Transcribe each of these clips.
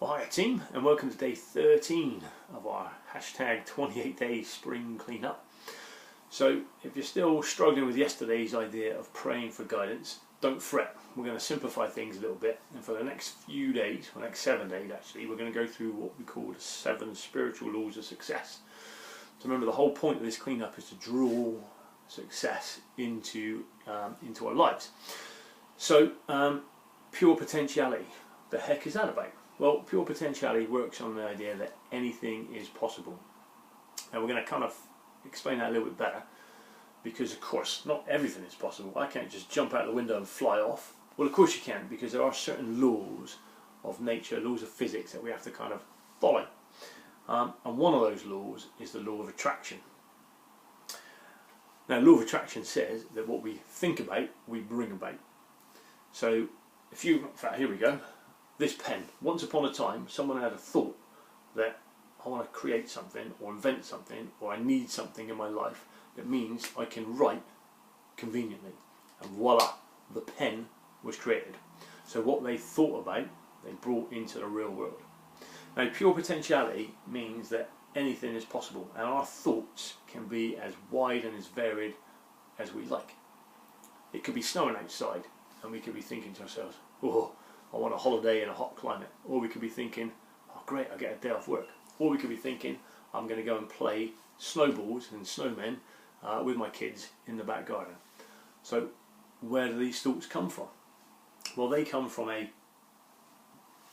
Well, hi team, and welcome to day 13 of our hashtag 28 day spring cleanup. So if you're still struggling with yesterday's idea of praying for guidance, don't fret. We're going to simplify things a little bit, and for the next few days, or next 7 days actually, we're going to go through what we call the 7 spiritual laws of success. So remember, the whole point of this cleanup is to draw success into our lives. So pure potentiality, the heck is that about? Well, pure potentiality works on the idea that anything is possible. And we're going to kind of explain that a little bit better, because of course not everything is possible. I can't just jump out the window and fly off. Well, of course you can, because there are certain laws of nature, laws of physics that we have to kind of follow. And one of those laws is the law of attraction. Now, law of attraction says that what we think about, we bring about. So in fact, here we go. This pen. Once upon a time, someone had a thought that I want to create something or invent something, or I need something in my life that means I can write conveniently. And voila, the pen was created. So what they thought about, they brought into the real world. Now, pure potentiality means that anything is possible, and our thoughts can be as wide and as varied as we like. It could be snowing outside, and we could be thinking to ourselves, oh, I want a holiday in a hot climate. Or we could be thinking, oh great, I get a day off work. Or we could be thinking, I'm going to go and play snowballs and snowmen with my kids in the back garden. So where do these thoughts come from? Well, they come from a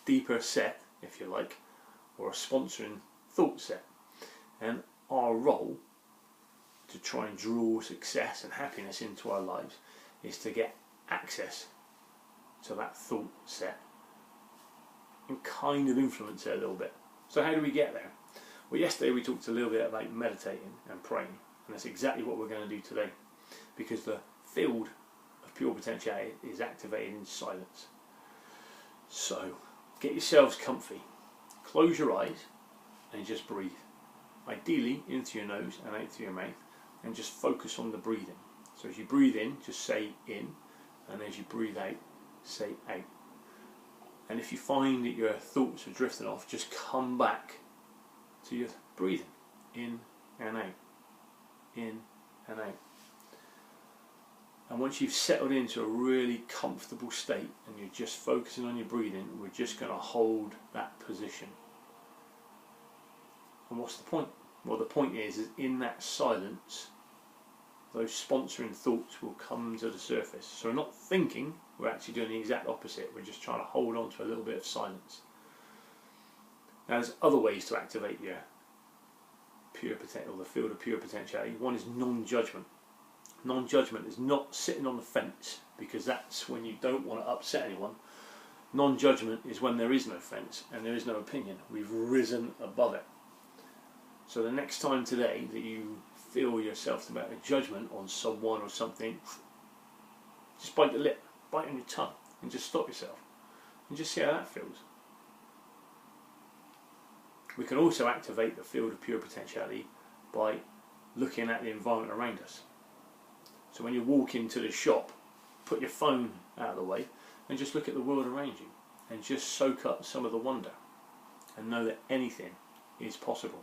deeper set, if you like, or a sponsoring thought set. And our role to try and draw success and happiness into our lives is to get access to that thought set and kind of influence it a little bit. So how do we get there? Well, yesterday we talked a little bit about meditating and praying, and that's exactly what we're going to do today, because the field of pure potentiality is activated in silence. So get yourselves comfy, close your eyes and just breathe, ideally in through your nose and out through your mouth, and just focus on the breathing. So as you breathe in, just say in, and as you breathe out, say out. And if you find that your thoughts are drifting off, just come back to your breathing, in and out, in and out. And once you've settled into a really comfortable state and you're just focusing on your breathing, we're just going to hold that position. And what's the point? Well, the point is in that silence, those sponsoring thoughts will come to the surface. So we're not thinking, we're actually doing the exact opposite. We're just trying to hold on to a little bit of silence. Now, there's other ways to activate your pure potential, the field of pure potentiality. One is non-judgment. Non-judgment is not sitting on the fence, because that's when you don't want to upset anyone. Non-judgment is when there is no fence and there is no opinion. We've risen above it. So the next time today that you feel yourself about a judgment on someone or something, just bite the lip, bite on your tongue, and just stop yourself and just see how that feels. We can also activate the field of pure potentiality by looking at the environment around us. So when you walk into the shop, put your phone out of the way and just look at the world around you and just soak up some of the wonder and know that anything is possible.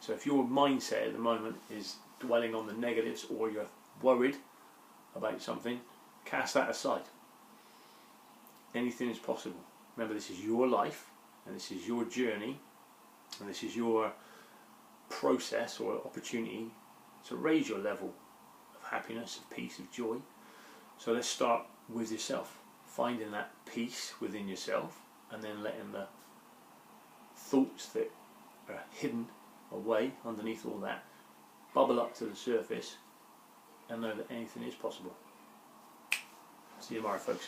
So if your mindset at the moment is dwelling on the negatives, or you're worried about something, cast that aside. Anything is possible. Remember, this is your life, and this is your journey, and this is your process or opportunity to raise your level of happiness, of peace, of joy. So let's start with yourself, finding that peace within yourself, and then letting the thoughts that are hidden away underneath all that bubble up to the surface, and know that anything is possible. See you tomorrow, folks.